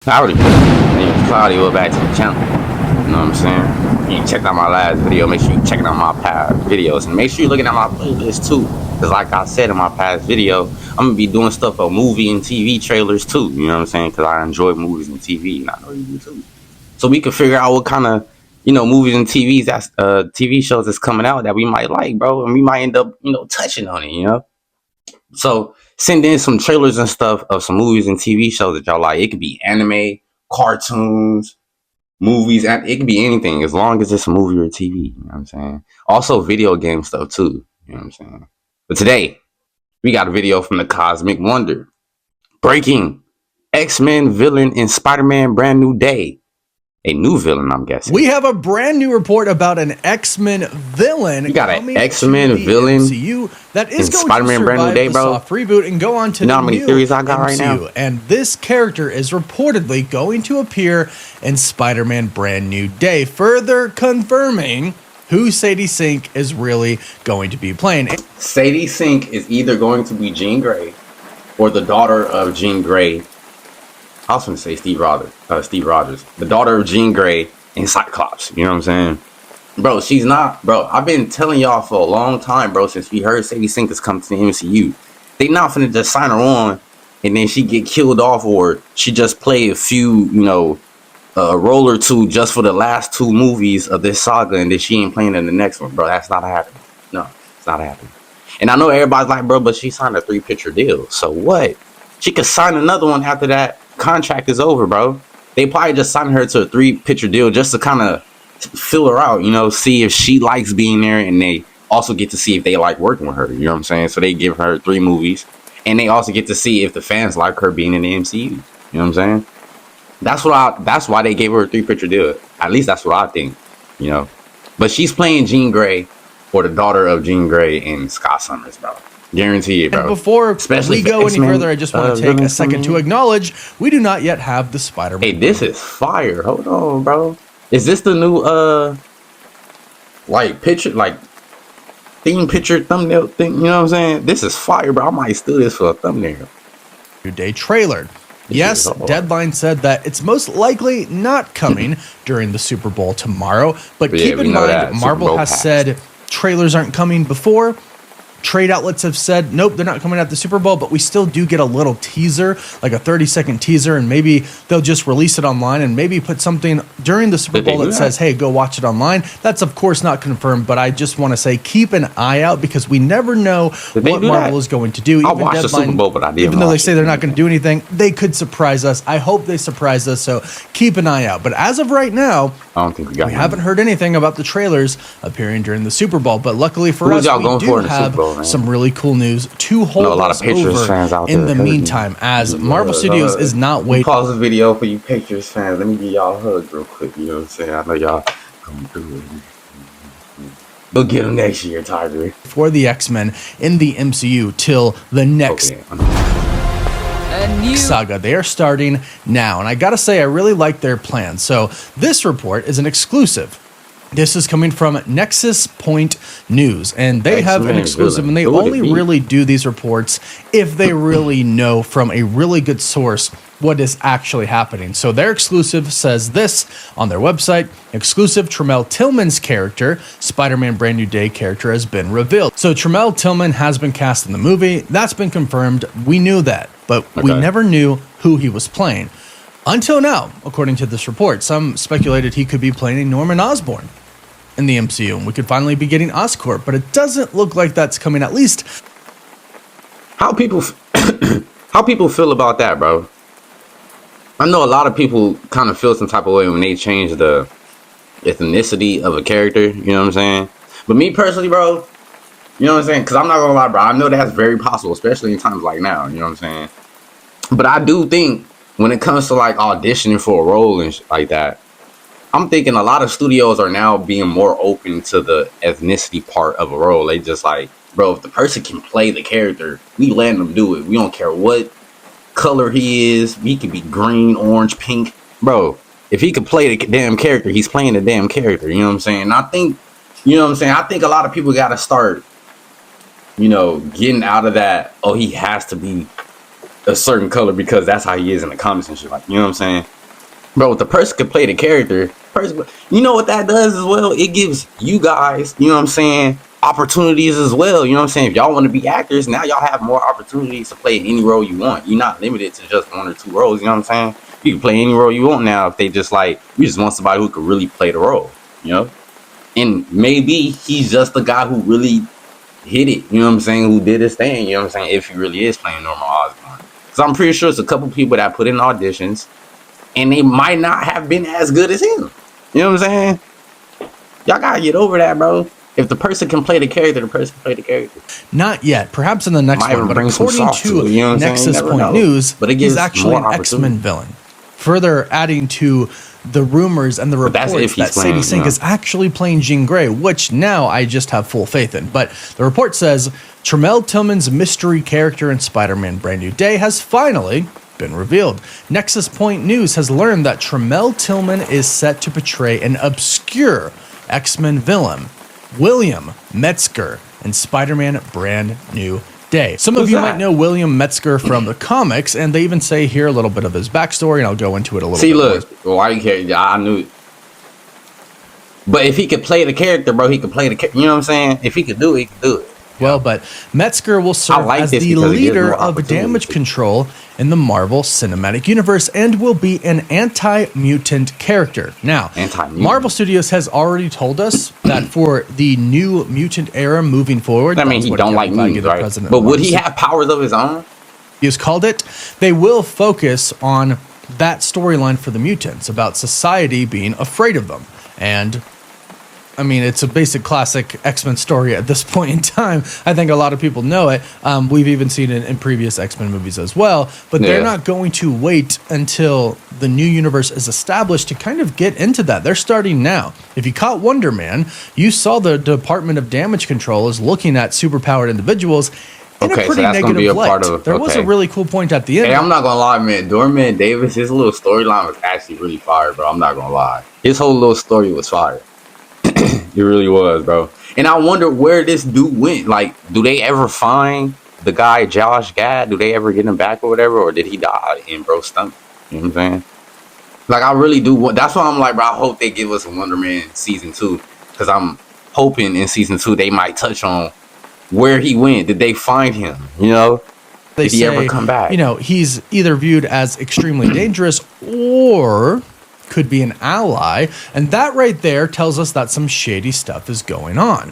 Howdy, name's Cloudy. We're back to the channel. You know what I'm saying? You checked out my last video. Make sure you check out my past videos, and make sure you're looking at my playlist too. Cause like I said in my past video, I'm gonna be doing stuff for movie and TV trailers too. You know what I'm saying? Cause I enjoy movies and TV, and I know you do too. So we can figure out what kind of movies and TV shows that's coming out that we might like, bro, and we might end up touching on it. So send in some trailers and stuff of some movies and TV shows that y'all like. It could be anime, cartoons, movies, and it could be anything as long as it's a movie or TV. You know what I'm saying? Also video game stuff too. You know what I'm saying? But today we got a video from the Cosmic Wonder. Breaking X-Men villain in Spider-Man Brand New Day. A new villain, I'm guessing. We have a brand new report about an X-Men villain. You got an X-Men villain that is going Spider-Man to Brand New Day, the bro. soft reboot and go on to you know the how many new theories I got MCU. right now? And this character is reportedly going to appear in Spider-Man Brand New Day, further confirming who Sadie Sink is really going to be playing. Sadie Sink is either going to be Jean Grey or the daughter of Jean Grey. I was going to say Steve Rogers, the daughter of Jean Grey and Cyclops. You know what I'm saying? Bro, she's not, bro. I've been telling y'all for a long time, bro, since we heard Sadie Sink is coming to the MCU. They not finna just sign her on and then she get killed off, or she just play a few, a role or two just for the last two movies of this saga, and then she ain't playing in the next one, bro. That's not happening. No, it's not happening. And I know everybody's like, bro, but she signed a 3-picture deal. So what? She could sign another one after that contract is over, bro. They probably just signed her to a 3-picture deal just to kind of fill her out, see if she likes being there, and they also get to see if they like working with her. You know what I'm saying? So they give her 3 movies, and they also get to see if the fans like her being in the MCU. You know what I'm saying? That's why they gave her a 3-picture deal. At least that's what I think. But she's playing Jean Grey, or the daughter of Jean Grey and Scott Summers, bro. Guarantee it, bro. And before Especially we go any further, I just want to take a second to acknowledge we do not yet have the Spider-Man. Hey, this is fire. Hold on, bro. Is this the new theme picture thumbnail thing? You know what I'm saying? This is fire, bro. I might steal this for a thumbnail. New Day trailer. Yes, Deadline said that it's most likely not coming during the Super Bowl tomorrow, but keep in mind, Marvel has said trailers aren't coming before. Trade outlets have said, nope, they're not coming at the Super Bowl, but we still do get a little teaser, like a 30-second teaser, and maybe they'll just release it online and maybe put something during the Super Bowl that says, hey, go watch it online. That's, of course, not confirmed, but I just want to say keep an eye out because we never know what Marvel is going to do. I'll watch the Super Bowl, but I didn't. Even though they say they're not going to do anything, they could surprise us. I hope they surprise us, so keep an eye out. But as of right now, I don't think we haven't heard anything about the trailers appearing during the Super Bowl, but luckily for us, we do have some really cool news to hold a lot of Patriots fans out there in the meantime, as Marvel Studios is not waiting. Pause the video for you Patriots fans. Let me give y'all a hug real quick. You know what I'm saying? I know y'all going through it. We'll get them next year, Tiger. For the X-Men in the MCU till the next saga. They are starting now, and I gotta say, I really like their plan. So this report is an exclusive. This is coming from Nexus Point News, and they have an exclusive, and they only really do these reports if they really know from a really good source what is actually happening. So their exclusive says this on their website: exclusive, Tremel Tillman's character, Spider-Man Brand New Day character, has been revealed. So Tremel Tillman has been cast in the movie. That's been confirmed. We knew that, but we never knew who he was playing. Until now, according to this report, some speculated he could be playing Norman Osborn in the MCU, and we could finally be getting Oscorp, but it doesn't look like that's coming. At least, how people feel about that, bro? I know a lot of people kind of feel some type of way when they change the ethnicity of a character. You know what I'm saying? But me personally, bro, you know what I'm saying? Because I'm not gonna lie, bro. I know that's very possible, especially in times like now. You know what I'm saying? But I do think when it comes to like auditioning for a role and like that, I'm thinking a lot of studios are now being more open to the ethnicity part of a role. They just like, bro, if the person can play the character, we letting them do it. We don't care what color he is. He could be green, orange, pink. Bro, if he could play the damn character, he's playing the damn character. You know what I'm saying? And I think, I think a lot of people got to start, getting out of that, oh, he has to be a certain color because that's how he is in the comics and shit. Like, you know what I'm saying? Bro, if the person could play the character, you know what that does as well? It gives you guys, you know what I'm saying, opportunities as well. You know what I'm saying? If y'all want to be actors, now y'all have more opportunities to play any role you want. You're not limited to just 1 or 2 roles. You know what I'm saying? You can play any role you want now if they just like, you just want somebody who could really play the role, you know? And maybe he's just the guy who really hit it, you know what I'm saying, who did his thing, you know what I'm saying, if he really is playing Norman Osborn. Because I'm pretty sure it's a couple people that put in auditions and they might not have been as good as him. You know what I'm saying? Y'all gotta get over that, bro. If the person can play the character, the person can play the character. Not yet. Perhaps in the next one. But according to you know Nexus Point News, he's actually an X-Men villain. Further adding to the rumors and the reports that Sadie Sink is actually playing Jean Grey, which now I just have full faith in. But the report says Tremel Tillman's mystery character in Spider-Man Brand New Day has finally been revealed. Nexus Point News has learned that Tremel Tillman is set to portray an obscure X-Men villain, William Metzger, in Spider-Man Brand New Day. Some of you might know William Metzger from the comics, and they even say here a little bit of his backstory, and I'll go into it a little bit more. Why you care? I knew it. But if he could play the character, bro, he could play the character. You know what I'm saying? If he could do it, he could do it. Well, but Metzger will serve as the leader of damage control in the Marvel Cinematic Universe and will be an anti-mutant character. Now, Marvel Studios has already told us that for the new mutant era moving forward, I mean, he don't like mutants, right? But would he have powers of his own? He has called it. They will focus on that storyline for the mutants about society being afraid of them. And I mean, it's a basic classic X-Men story at this point in time. I think a lot of people know it. We've even seen it in previous X-Men movies as well. But they're not going to wait until the new universe is established to kind of get into that. They're starting now. If you caught Wonder Man, you saw the Department of Damage Control is looking at superpowered individuals in a pretty negative light. There was a really cool point at the end. Hey, I'm not gonna lie, man. Dorman Davis, his little storyline was actually really fire, bro. I'm not gonna lie. His whole little story was fire. It really was, bro. And I wonder where this dude went. Like, do they ever find the guy Josh Gad? Do they ever get him back or whatever? Or did he die in bro's stomach? You know what I'm saying? Like, I really do. That's why I'm like, bro, I hope they give us a Wonder Man season 2. Because I'm hoping in season 2 they might touch on where he went. Did they find him? You know? Did he ever come back? You know, he's either viewed as extremely dangerous or could be an ally, and that right there tells us that some shady stuff is going on,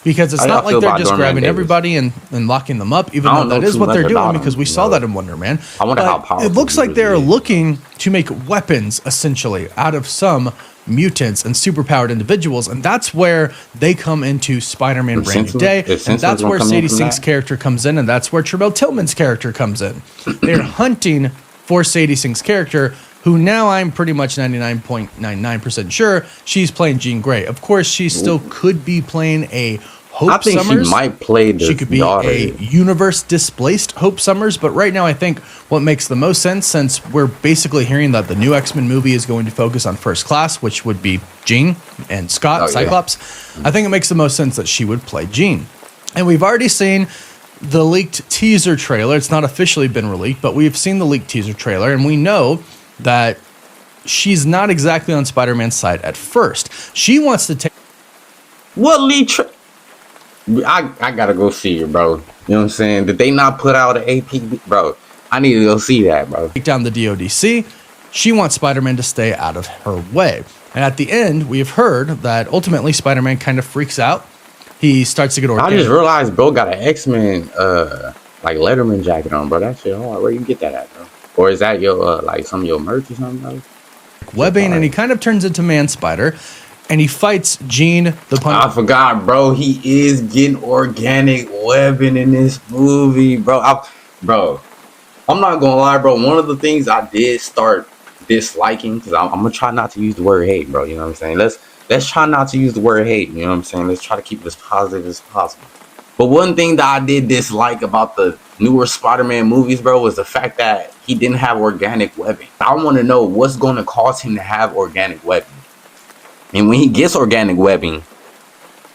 because it's not like they're just grabbing everybody and locking them up, even though that is what they're doing, because we saw that in Wonder Man. I wonder how powerful it looks like they're looking to make weapons essentially out of some mutants and superpowered individuals, and that's where they come into Spider-Man Brand New Day, and that's where Sadie Sink's character comes in, and that's where Tremel Tillman's character comes in. They're hunting for Sadie Sink's character, who now I'm pretty much 99.99% sure she's playing Jean Grey. Of course, she still could be playing a Hope Summers. I think she might play the She could be a universe-displaced Hope Summers, but right now I think what makes the most sense, since we're basically hearing that the new X-Men movie is going to focus on First Class, which would be Jean and Scott, Cyclops, I think it makes the most sense that she would play Jean. And we've already seen the leaked teaser trailer. It's not officially been released, but we've seen the leaked teaser trailer, and we know that she's not exactly on Spider-Man's side at first. She wants to take... What lead? I gotta go see her, bro. You know what I'm saying? Did they not put out an AP? Bro, I need to go see that, bro. Take down the DODC. She wants Spider-Man to stay out of her way. And at the end, we have heard that ultimately Spider-Man kind of freaks out. He starts to get organic. I just realized bro got an X-Men like Letterman jacket on, bro. That shit hard. Where you get that at, bro? Or is that your like some of your merch or something? Bro? Webbing, and he kind of turns into Man Spider, and he fights Jean the Punch. I forgot, bro. He is getting organic webbing in this movie, bro. I'm not gonna lie, bro. One of the things I did start disliking, because I'm gonna try not to use the word hate, bro. You know what I'm saying? Let's try not to use the word hate. You know what I'm saying? Let's try to keep it as positive as possible. But one thing that I did dislike about the newer Spider-Man movies, bro, was the fact that he didn't have organic webbing. I want to know what's going to cause him to have organic webbing. And when he gets organic webbing,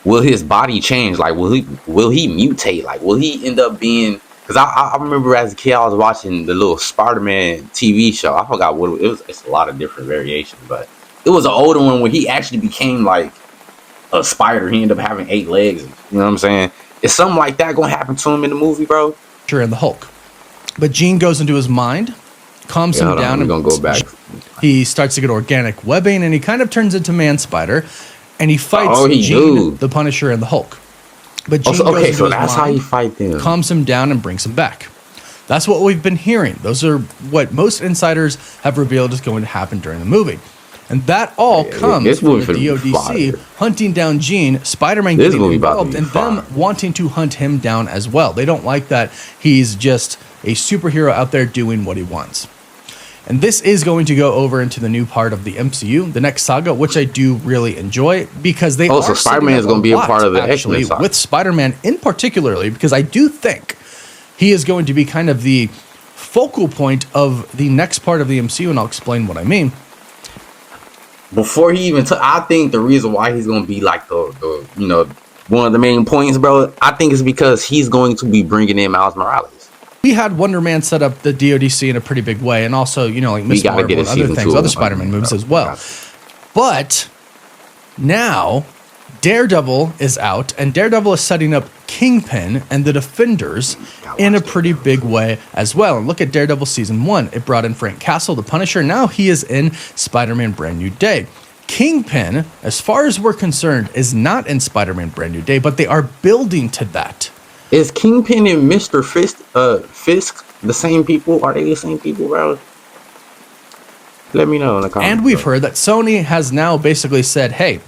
will his body change? Like, will he mutate? Like, will he end up being Because I remember as a kid, I was watching the little Spider-Man TV show. I forgot what it was. It's a lot of different variations, but it was an older one where he actually became like a spider. He ended up having 8 legs. You know what I'm saying? Is something like that gonna happen to him in the movie, bro? Sure, in the Hulk. But Jean goes into his mind, calms him down, and gonna go back. He starts to get organic webbing, and he kind of turns into Man Spider, and he fights Jean, the Punisher, and the Hulk. But Jean goes into so his that's mind, how you fight them. Calms him down and brings him back. That's what we've been hearing. Those are what most insiders have revealed is going to happen during the movie. And that all comes from the DODC hunting down Jean, Spider-Man getting involved, and them wanting to hunt him down as well. They don't like that he's just a superhero out there doing what he wants. And this is going to go over into the new part of the MCU, the next saga, which I do really enjoy because they so Spider-Man is going to be a part of the actually X-Men saga. With Spider-Man in particularly, because I do think he is going to be kind of the focal point of the next part of the MCU, and I'll explain what I mean. Before he even took, I think the reason why he's going to be like the one of the main points, bro, I think is because he's going to be bringing in Miles Morales. We had Wonder Man set up the DODC in a pretty big way, and also, like Miss Marvel and other things, other Spider-Man movies as well. But now Daredevil is out, and Daredevil is setting up Kingpin and the Defenders in a pretty big way as well. And look at Daredevil Season 1. It brought in Frank Castle, the Punisher. Now he is in Spider-Man Brand New Day. Kingpin, as far as we're concerned, is not in Spider-Man Brand New Day, but they are building to that. Is Kingpin and Mr. Fisk the same people? Are they the same people, bro? Let me know in the comments. And we've heard that Sony has now basically said, hey,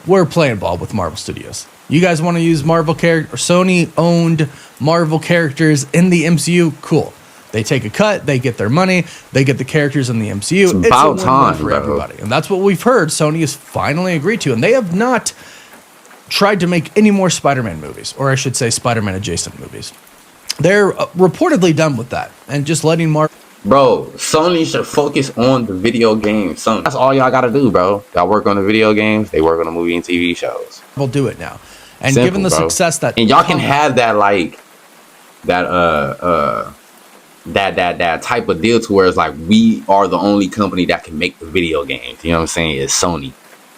we're playing ball with Marvel Studios. You guys want to use Marvel characters, Sony-owned Marvel characters in the MCU? Cool. They take a cut, they get their money, they get the characters in the MCU. It's about time for everybody. And that's what we've heard Sony has finally agreed to. And they have not tried to make any more Spider-Man movies, or I should say Spider-Man adjacent movies. They're reportedly done with that and just letting Marvel. Bro, Sony should focus on the video games. That's all y'all gotta do, bro. Y'all work on the video games, they work on the movie and TV shows. We'll do it now. And Simple, given the success that, and y'all can have that that type of deal to where it's like we are the only company that can make the video games. You know what I'm saying? It's Sony.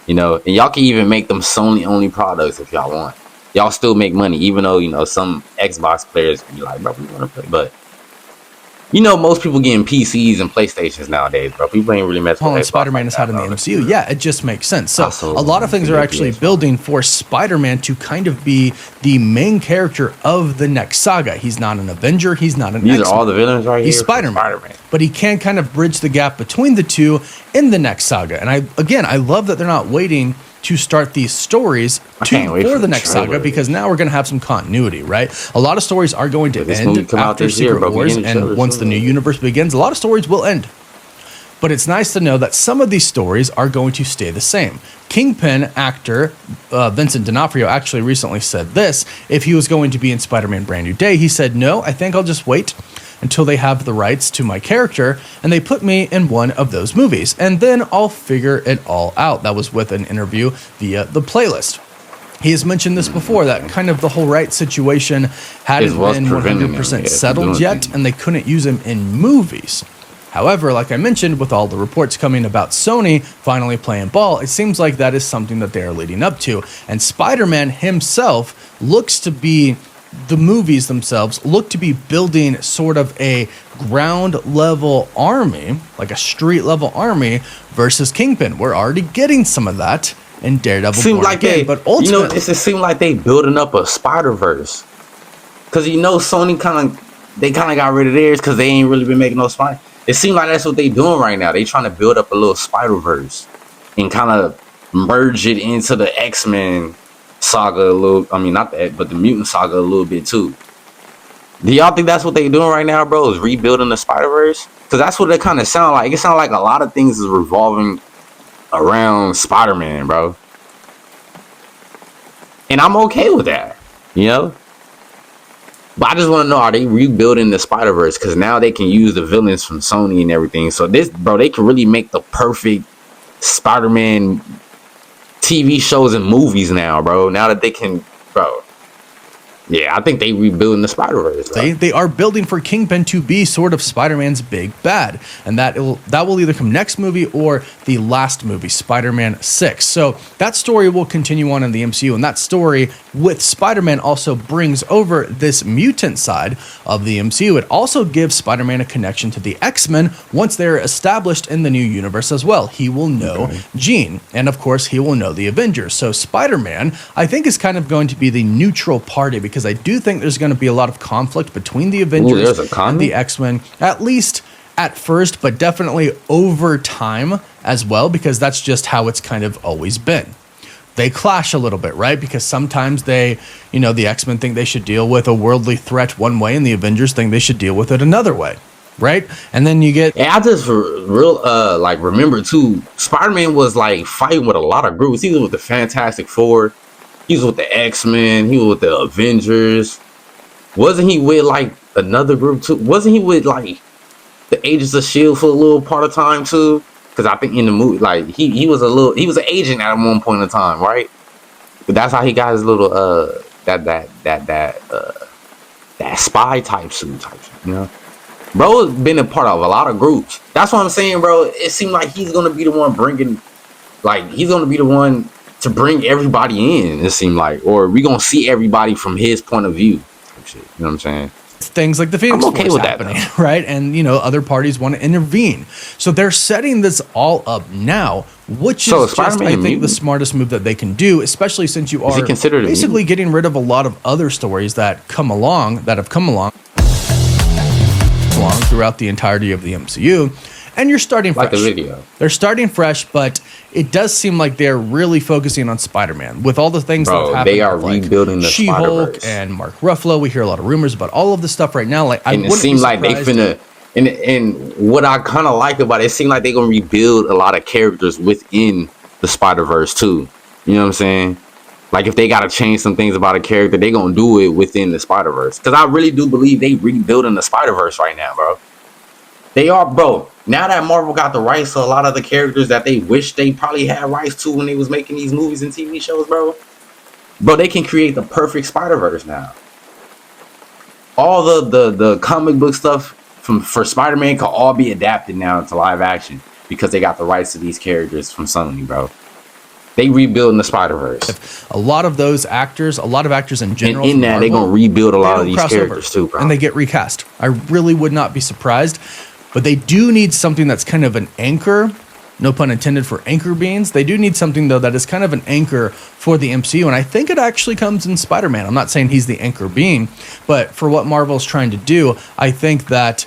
And y'all can even make them Sony only products if y'all want. Y'all still make money, even though some Xbox players can be like, bro, we want to play, but most people getting PCs and PlayStations nowadays, bro. People ain't really messing with Xbox. Spider-Man is had in the MCU. Yeah, it just makes sense. So a lot of things are actually building for Spider-Man to kind of be the main character of the next saga. He's not an Avenger. He's not an X-Men. These are all the villains right here. He's Spider-Man. But he can kind of bridge the gap between the two in the next saga. And I love that they're not waiting to start these stories for the next saga, because now we're going to have some continuity, right? A lot of stories are going to end after Secret Wars, and once the new universe begins, a lot of stories will end. But it's nice to know that some of these stories are going to stay the same. Kingpin actor Vincent D'Onofrio actually recently said this. If he was going to be in Spider-Man Brand New Day, he said, no, I think I'll just wait until they have the rights to my character and they put me in one of those movies, and then I'll figure it all out. That was with an interview via The Playlist. He has mentioned this before, that kind of the whole rights situation hadn't been 100% settled yet, and they couldn't use him in movies. However, like I mentioned, with all the reports coming about Sony finally playing ball, it seems like that is something that they are leading up to. And Spider-Man himself looks to be, the movies themselves look to be building sort of a ground level army, like a street level army versus Kingpin. We're already getting some of that in Daredevil. Seems like but ultimately, it seems like they building up a Spider-Verse. Because Sony kind of got rid of theirs because they ain't really been making no Spider. It seems like that's what they doing right now. They trying to build up a little Spider-Verse and kind of merge it into the X-Men saga a little. I mean, not that, but the mutant saga a little bit too. Do y'all think that's what they doing right now, bro? Is rebuilding the Spider-Verse? Because that's what it kind of sound like. It sounds like a lot of things is revolving around Spider-Man, bro. And I'm okay with that, But I just want to know, are they rebuilding the Spider-Verse? Because now they can use the villains from Sony and everything. So this, bro, they can really make the perfect Spider-Man TV shows and movies now, bro. Now that they can, bro. Yeah, I think they rebuilding the Spider-Verse. They are building for Kingpin to be sort of Spider-Man's big bad, and that will either come next movie or the last movie, Spider-Man 6. So that story will continue on in the MCU, and that story with Spider-Man also brings over this mutant side of the MCU. It also gives Spider-Man a connection to the X-Men once they're established in the new universe as well. He will know Jean, and of course he will know the Avengers. So Spider-Man, I think, is kind of going to be the neutral party, because I do think there's going to be a lot of conflict between the Avengers and the X-Men, at least at first, but definitely over time as well, because that's just how it's kind of always been. They clash a little bit, right? Because sometimes the X-Men think they should deal with a worldly threat one way, and the Avengers think they should deal with it another way, right? And then you get... And I just remember too, Spider-Man was like fighting with a lot of groups. He was with the Fantastic Four, he was with the X-Men, he was with the Avengers. Wasn't he with like another group too? Wasn't he with like the Agents of S.H.I.E.L.D. for a little part of time too? Because I think in the movie, like he was an agent at one point in time, right? But that's how he got his little that spy type suit type shit, you know? Bro has been a part of a lot of groups. That's what I'm saying, bro. It seemed like he's gonna be the one to bring everybody in. It seemed like, or we gonna see everybody from his point of view. Shit, you know what I'm saying? Things like the Phoenix Force happening, right? And other parties want to intervene. So they're setting this all up now, which is just, I think, the smartest move that they can do, especially since you are basically getting rid of a lot of other stories that have come along throughout the entirety of the MCU. And you're starting fresh. Like the video. They're starting fresh, but it does seem like they're really focusing on Spider-Man with all the things that have happened. They are rebuilding the She-Hulk Spider-Verse and Mark Ruffalo. We hear a lot of rumors about all of this stuff right now. Like, and it seems like they finna. And what I kind of like about it, it seems like they're gonna rebuild a lot of characters within the Spider-Verse too. You know what I'm saying? Like, if they gotta change some things about a character, they gonna do it within the Spider-Verse. Because I really do believe they rebuilding the Spider-Verse right now, bro. They are, bro. Now that Marvel got the rights to a lot of the characters that they wish they probably had rights to when they was making these movies and TV shows, bro. Bro, they can create the perfect Spider-Verse now. All the comic book stuff for Spider-Man can all be adapted now into live action because they got the rights to these characters from Sony, bro. They rebuilding the Spider-Verse. A lot of actors in general, and in that, they're going to rebuild a lot of these characters too, bro. And they get recast. I really would not be surprised. But they do need something that's kind of an anchor, no pun intended for anchor beans. They do need something, though, that is kind of an anchor for the MCU. And I think it actually comes in Spider-Man. I'm not saying he's the anchor bean, but for what Marvel's trying to do, I think that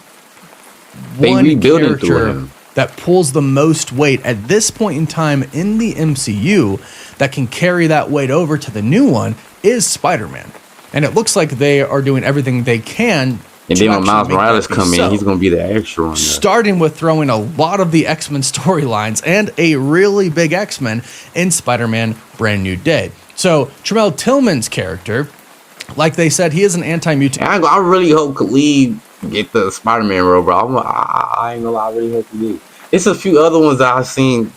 one character that pulls the most weight at this point in time in the MCU that can carry that weight over to the new one is Spider-Man. And it looks like they are doing everything they can. And then when Miles Morales come in, he's going to be the extra one. Starting with throwing a lot of the X-Men storylines and a really big X-Men in Spider-Man Brand New Day. So Tremel Tillman's character, like they said, he is an anti-mutant. I really hope Khalid get the Spider-Man role, bro. I ain't gonna lie, I really hope he do. It's a few other ones that I've seen,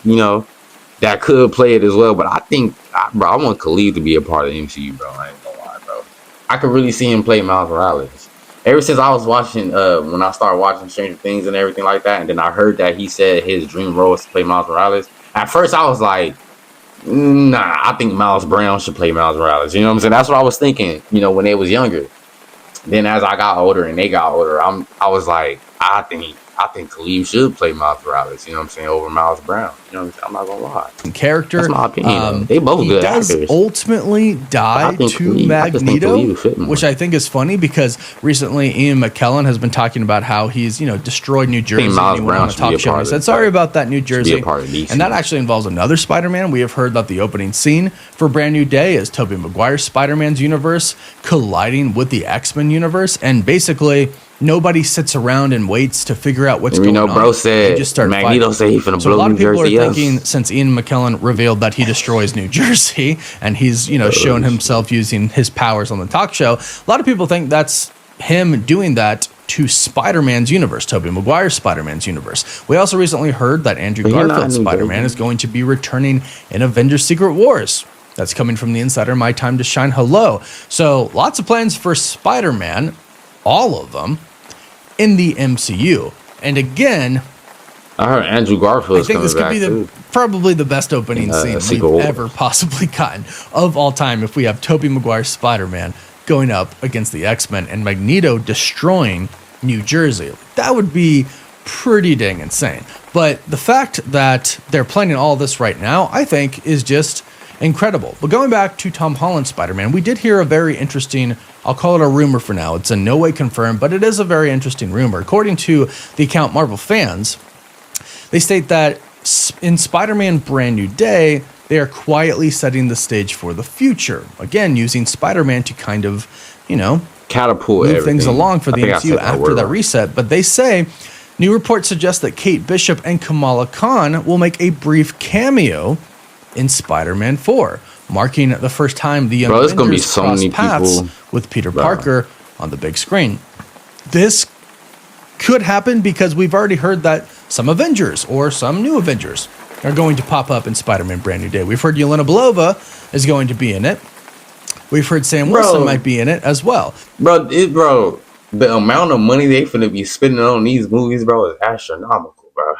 that could play it as well. But I think, bro, I want Khalid to be a part of the MCU, bro. I ain't gonna lie, bro. I could really see him play Miles Morales. Ever since I was watching, when I started watching Stranger Things and everything like that, and then I heard that he said his dream role is to play Miles Morales. At first, I was like, nah, I think Miles Brown should play Miles Morales. You know what I'm saying? That's what I was thinking, when they was younger. Then as I got older and they got older, I was like, I think Khalid should play Miles Morales, you know what I'm saying, over Miles Brown. You know what I'm saying? I'm not gonna lie. Character. That's my opinion. They both good actors. He does ultimately die to Magneto, which I think is funny because recently Ian McKellen has been talking about how he's, destroyed New Jersey. And he went on a talk show and he said, sorry about that, New Jersey. And that actually involves another Spider-Man. We have heard that the opening scene for Brand New Day is Tobey Maguire's Spider-Man's universe colliding with the X-Men universe. And basically, nobody sits around and waits to figure out what's going on. Bro said, just start Magneto said he's finna blow New Jersey up. So a lot of people are thinking, since Ian McKellen revealed that he destroys New Jersey, and he's, shown himself using his powers on the talk show, a lot of people think that's him doing that to Spider-Man's universe, Tobey Maguire's Spider-Man's universe. We also recently heard that Andrew Garfield's Spider-Man is going to be returning in Avengers Secret Wars. That's coming from the insider My Time to Shine. Hello. So lots of plans for Spider-Man, all of them, in the MCU. And again, I heard Andrew Garfield is coming back. I think this could be probably the best opening scene we've ever possibly gotten of all time if we have Tobey Maguire's Spider-Man going up against the X-Men and Magneto destroying New Jersey. That would be pretty dang insane. But the fact that they're planning all this right now, I think, is just incredible. But going back to Tom Holland's Spider-Man, we did hear a very interesting, I'll call it a rumor for now. It's in no way confirmed, but it is a very interesting rumor. According to the account Marvel Fans, they state that in Spider-Man Brand New Day, they are quietly setting the stage for the future. Again, using Spider-Man to kind of, catapult move things along for the MCU after that reset. But they say, new reports suggest that Kate Bishop and Kamala Khan will make a brief cameo in Spider-Man 4, marking the first time the young Avengers cross paths with Peter Parker on the big screen. This could happen because we've already heard that some Avengers or some new Avengers are going to pop up in Spider-Man Brand New Day. We've heard Yelena Belova is going to be in it. We've heard Sam Wilson might be in it as well. Bro, the amount of money they finna be spending on these movies, bro, is astronomical, bro.